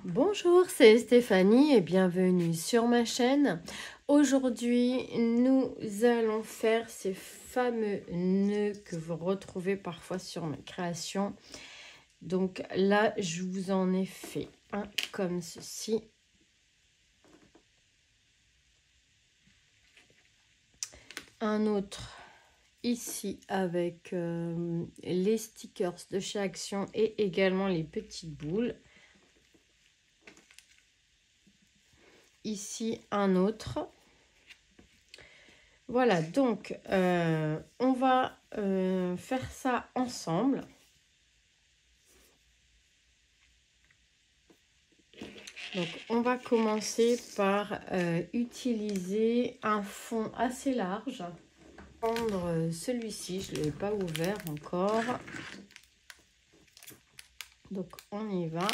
Bonjour, c'est Stéphanie et bienvenue sur ma chaîne. Aujourd'hui, nous allons faire ces fameux nœuds que vous retrouvez parfois sur mes créations. Donc là, je vous en ai fait un comme ceci. Un autre ici avec les stickers de chez Action et également les petites boules. Ici un autre. Voilà, donc on va faire ça ensemble. Donc on va commencer par utiliser un fond assez large. Prendre celui-ci, je ne l'ai pas ouvert encore. Donc on y va.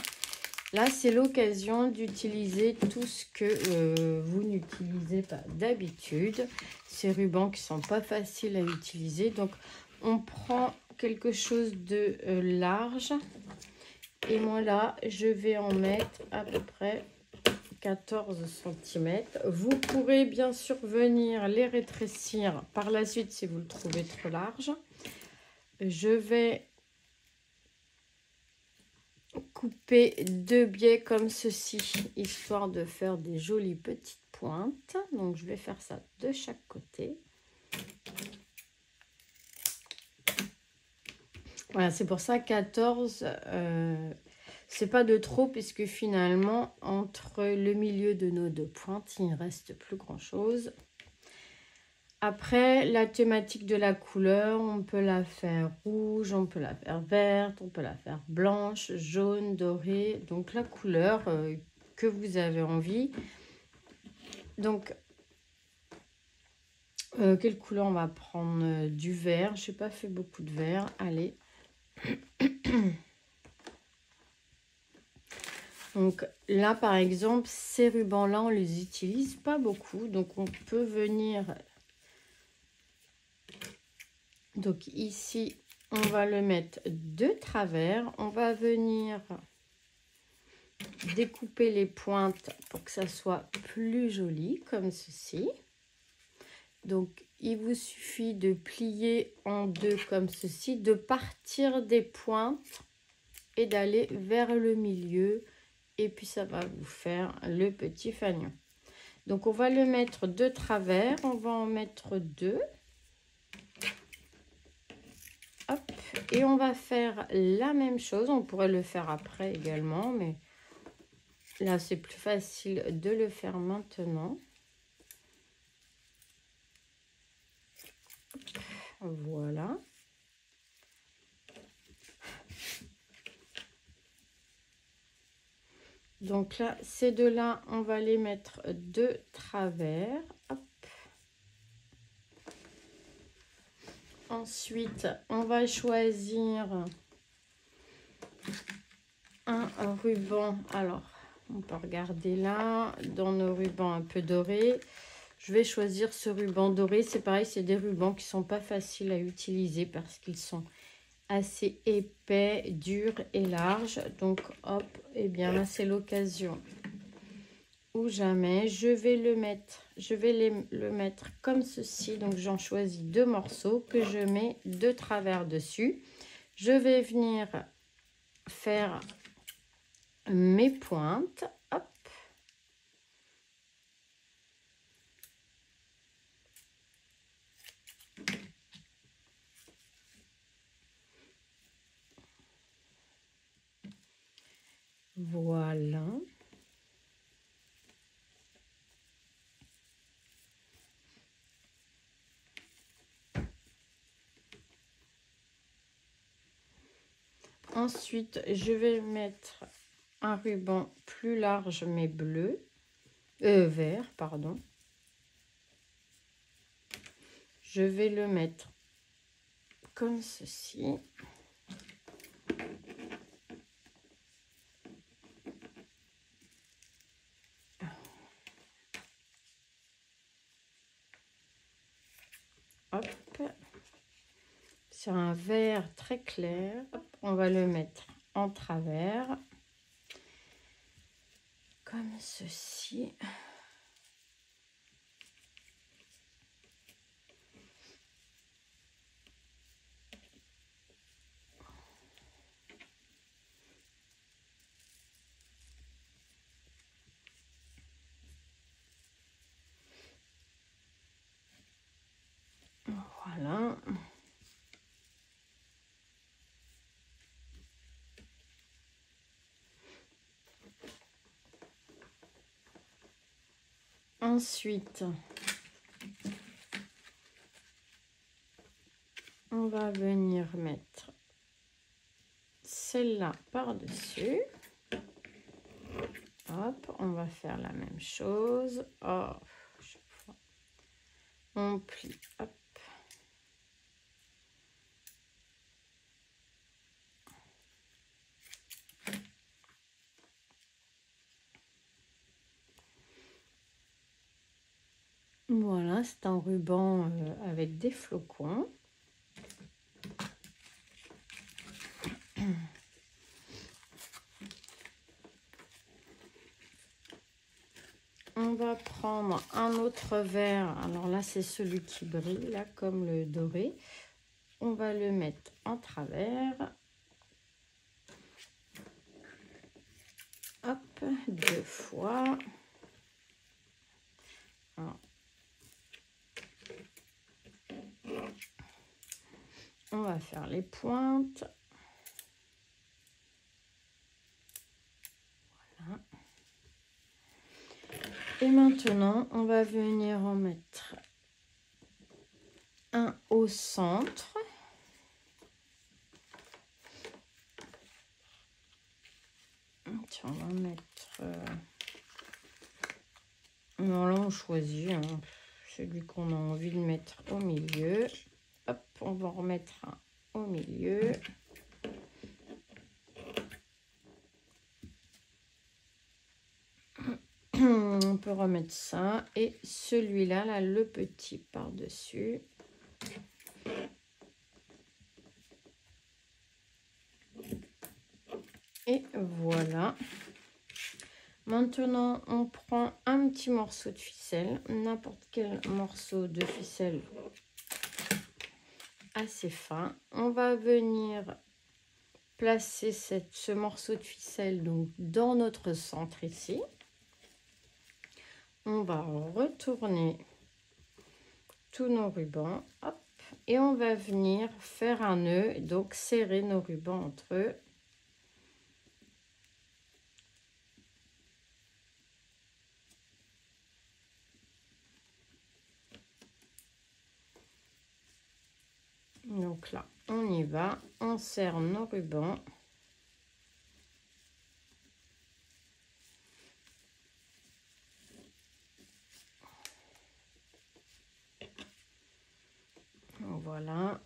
Là, c'est l'occasion d'utiliser tout ce que vous n'utilisez pas d'habitude. Ces rubans qui ne sont pas faciles à utiliser. Donc, on prend quelque chose de large. Et moi, là, je vais en mettre à peu près 14 cm. Vous pourrez bien sûr venir les rétrécir par la suite si vous le trouvez trop large. Je vais couper deux biais comme ceci, histoire de faire des jolies petites pointes. Donc je vais faire ça de chaque côté. Voilà, c'est pour ça 14, c'est pas de trop, puisque finalement, entre le milieu de nos deux pointes, il ne reste plus grand chose. Après, la thématique de la couleur, on peut la faire rouge, on peut la faire verte, on peut la faire blanche, jaune, dorée. Donc, la couleur que vous avez envie. Donc, quelle couleur on va prendre? Du vert. Je n'ai pas fait beaucoup de vert. Allez. Donc, là, par exemple, ces rubans-là, on les utilise pas beaucoup. Donc, on peut venir... Donc ici, on va le mettre de travers. On va venir découper les pointes pour que ça soit plus joli, comme ceci. Donc, il vous suffit de plier en deux comme ceci, de partir des pointes et d'aller vers le milieu. Et puis, ça va vous faire le petit fanion. Donc, on va le mettre de travers. On va en mettre deux. Hop, et on va faire la même chose. On pourrait le faire après également, mais là, c'est plus facile de le faire maintenant. Voilà. Donc là, ces deux-là, on va les mettre de travers. Hop. Ensuite, on va choisir un ruban. Alors, on peut regarder là, dans nos rubans un peu dorés. Je vais choisir ce ruban doré. C'est pareil, c'est des rubans qui ne sont pas faciles à utiliser parce qu'ils sont assez épais, durs et larges. Donc, hop, et bien là, c'est l'occasion ou jamais. Je vais le mettre comme ceci. Donc, j'en choisis deux morceaux que je mets de travers dessus. Je vais venir faire mes pointes. Hop. Voilà. Ensuite, je vais mettre un ruban plus large mais bleu, vert, pardon. Je vais le mettre comme ceci. Hop. Sur un vert très clair. Hop, on va le mettre en travers. comme ceci. Voilà. Ensuite, on va venir mettre celle-là par-dessus. Hop, on va faire la même chose. Oh, chaque fois. On plie, hop. Voilà, c'est un ruban avec des flocons. On va prendre un autre verre. Alors là, c'est celui qui brille, là, comme le doré. On va le mettre en travers. Hop, 2 fois. Alors, on va faire les pointes. Voilà. Et maintenant, on va venir en mettre un au centre. Tiens, on va mettre... Non, là, on choisit hein, celui qu'on a envie de mettre au milieu. Hop, on va en remettre un au milieu. On peut remettre ça. Et celui-là, là, le petit par-dessus. Et voilà. Maintenant, on prend un petit morceau de ficelle, n'importe quel morceau de ficelle assez fin. On va venir placer ce morceau de ficelle donc dans notre centre ici. On va retourner tous nos rubans, hop, et on va venir faire un nœud, donc serrer nos rubans entre eux. Donc là, on y va, on serre nos rubans. Voilà.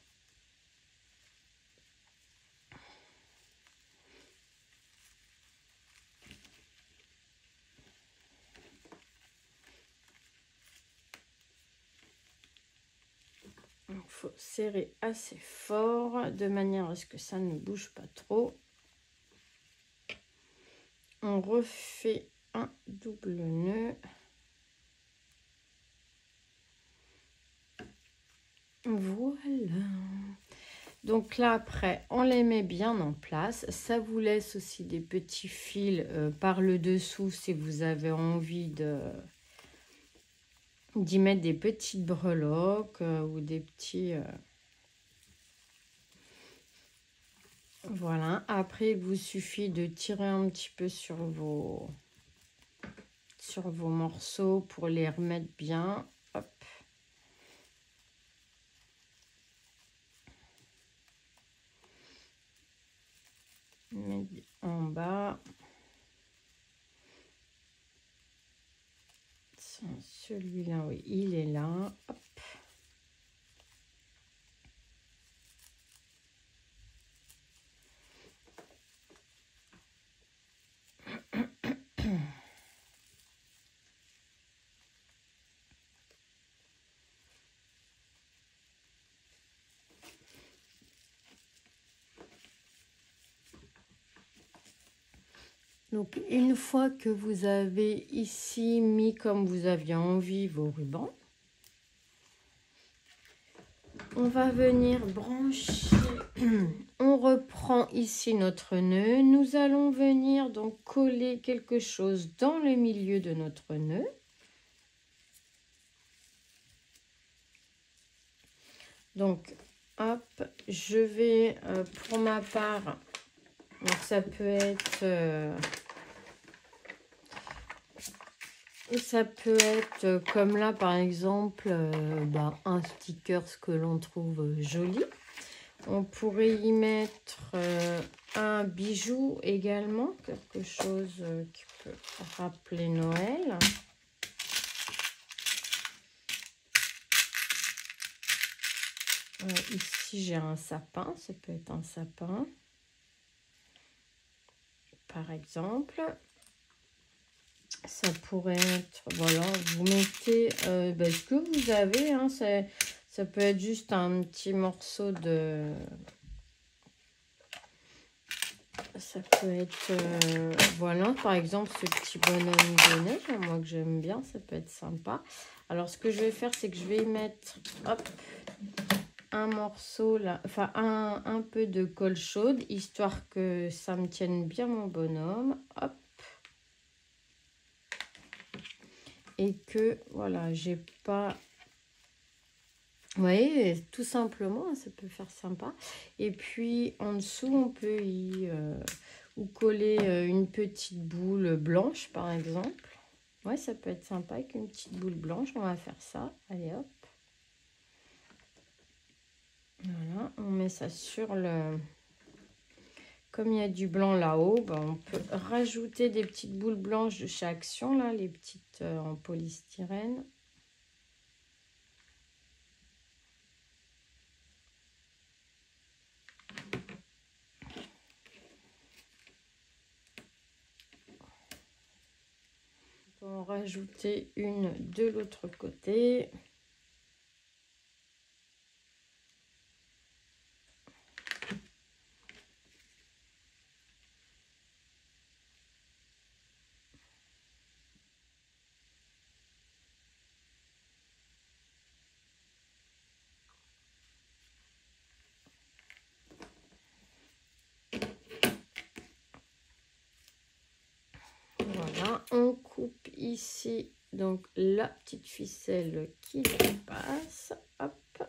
Il faut serrer assez fort de manière à ce que ça ne bouge pas trop. On refait un double nœud. Voilà. Donc là, après, on les met bien en place. Ça vous laisse aussi des petits fils par le dessous si vous avez envie d'y mettre des petites breloques ou des petits... Voilà. Après, il vous suffit de tirer un petit peu sur vos morceaux pour les remettre bien. Hop. En bas. Celui-là, oui, il est là. Hop. Donc, une fois que vous avez ici mis comme vous aviez envie vos rubans, on va venir brancher. On reprend ici notre nœud. Nous allons venir donc coller quelque chose dans le milieu de notre nœud. Donc, hop, je vais, pour ma part, donc ça peut être comme là, par exemple, un sticker que l'on trouve joli. On pourrait y mettre un bijou également, quelque chose qui peut rappeler Noël. Ici, j'ai un sapin, ça peut être un sapin, par exemple. Ça pourrait être, voilà, vous mettez ce que vous avez, hein, ça peut être juste un petit morceau de... Ça peut être, voilà, par exemple, ce petit bonhomme de neige, moi que j'aime bien, ça peut être sympa. Alors, ce que je vais faire, c'est que je vais y mettre, hop, un morceau là, enfin un peu de colle chaude, histoire que ça me tienne bien mon bonhomme, hop. Et que, voilà, j'ai pas... Vous voyez, tout simplement, ça peut faire sympa. Et puis, en dessous, on peut y ou coller une petite boule blanche, par exemple. Ouais, ça peut être sympa avec une petite boule blanche. On va faire ça. Allez, hop. Voilà, on met ça sur le... Comme il y a du blanc là-haut, on peut rajouter des petites boules blanches de chez Action, là, les petites en polystyrène. On va en rajouter une de l'autre côté. Voilà, on coupe ici donc la petite ficelle qui dépasse. Hop.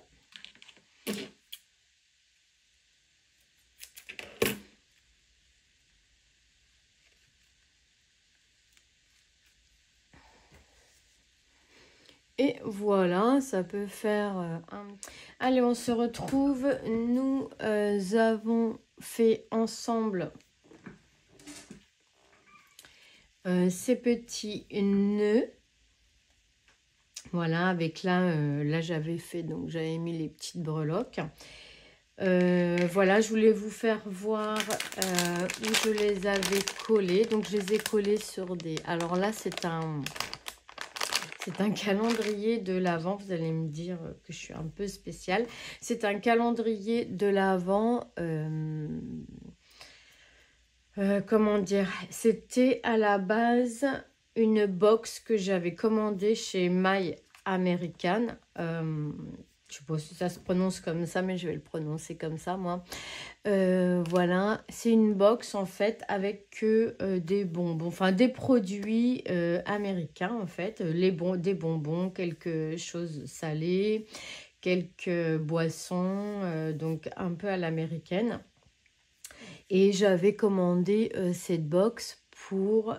Et voilà, ça peut faire un... Allez, on se retrouve. Nous avons fait ensemble ces petits nœuds. Voilà, avec là j'avais fait, donc j'avais mis les petites breloques. Voilà, je voulais vous faire voir où je les avais collés. Donc, je les ai collés sur des... Alors là, c'est un calendrier de l'Avent. Vous allez me dire que je suis un peu spéciale. C'est un calendrier de l'Avent. Comment dire? C'était à la base une box que j'avais commandée chez My American. Je sais pas si ça se prononce comme ça, mais je vais le prononcer comme ça, moi. Voilà, c'est une box, en fait, avec que des bonbons, enfin, des produits américains, en fait. Des bonbons, quelque chose salé, quelques boissons, donc un peu à l'américaine. Et j'avais commandé cette box pour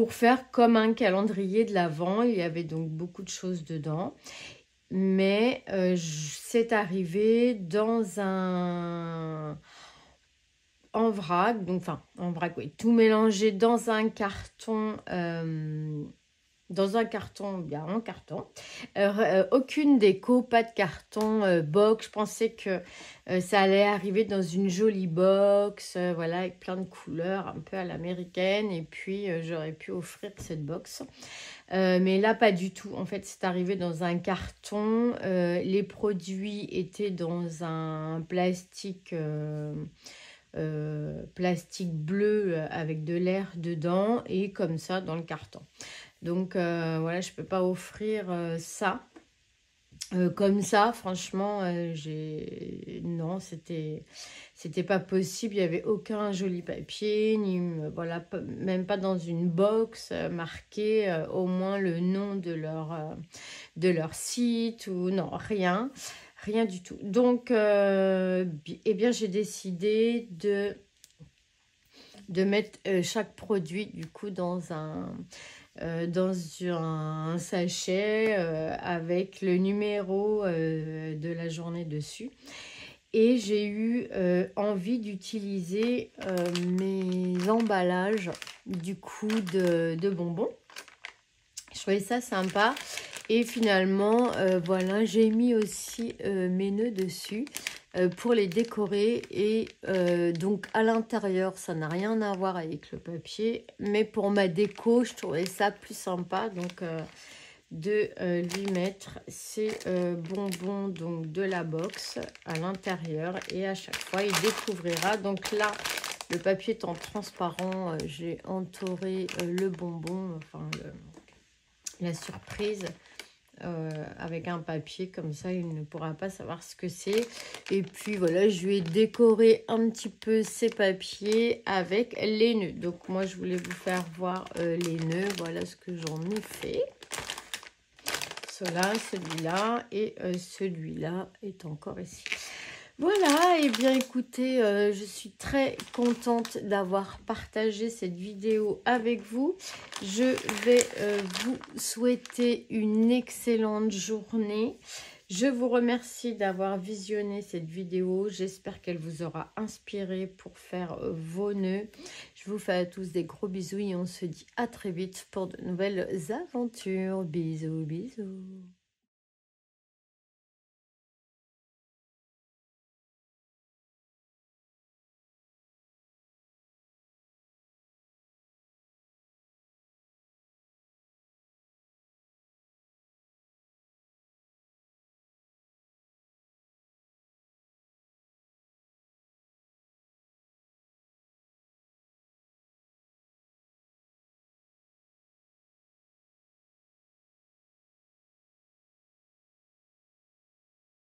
faire comme un calendrier de l'Avent. Il y avait donc beaucoup de choses dedans. Mais c'est arrivé dans un... en vrac, donc enfin en vrac, oui, tout mélangé dans un carton... bien en carton. Aucune déco, pas de carton, box. Je pensais que ça allait arriver dans une jolie box, voilà, avec plein de couleurs, un peu à l'américaine. Et puis, j'aurais pu offrir cette box. Mais là, pas du tout. En fait, c'est arrivé dans un carton. Les produits étaient dans un plastique plastique bleu avec de l'air dedans et comme ça dans le carton. Donc voilà, je peux pas offrir ça. Comme ça, franchement, non, c'était pas possible. Il n'y avait aucun joli papier, ni voilà, même pas dans une box marqué au moins le nom de leur site ou non, rien du tout. Donc, eh bien, j'ai décidé de mettre chaque produit du coup dans un sachet avec le numéro de la journée dessus. Et j'ai eu envie d'utiliser mes emballages du coup de bonbons. Je trouvais ça sympa. Et finalement, voilà, j'ai mis aussi mes nœuds dessus pour les décorer. Et donc, à l'intérieur, ça n'a rien à voir avec le papier. Mais pour ma déco, je trouvais ça plus sympa. Donc, de lui mettre ces bonbons donc, de la box à l'intérieur. Et à chaque fois, il découvrira. Donc là, le papier étant transparent, j'ai entouré le bonbon, enfin la surprise avec un papier, comme ça il ne pourra pas savoir ce que c'est. Et puis voilà, je lui ai décoré un petit peu ces papiers avec les nœuds. Donc moi je voulais vous faire voir les nœuds, voilà ce que j'en ai fait. Cela, celui-là et celui-là est encore ici. Voilà, et bien écoutez, je suis très contente d'avoir partagé cette vidéo avec vous. Je vais vous souhaiter une excellente journée. Je vous remercie d'avoir visionné cette vidéo. J'espère qu'elle vous aura inspiré pour faire vos nœuds. Je vous fais à tous des gros bisous et on se dit à très vite pour de nouvelles aventures. Bisous, bisous.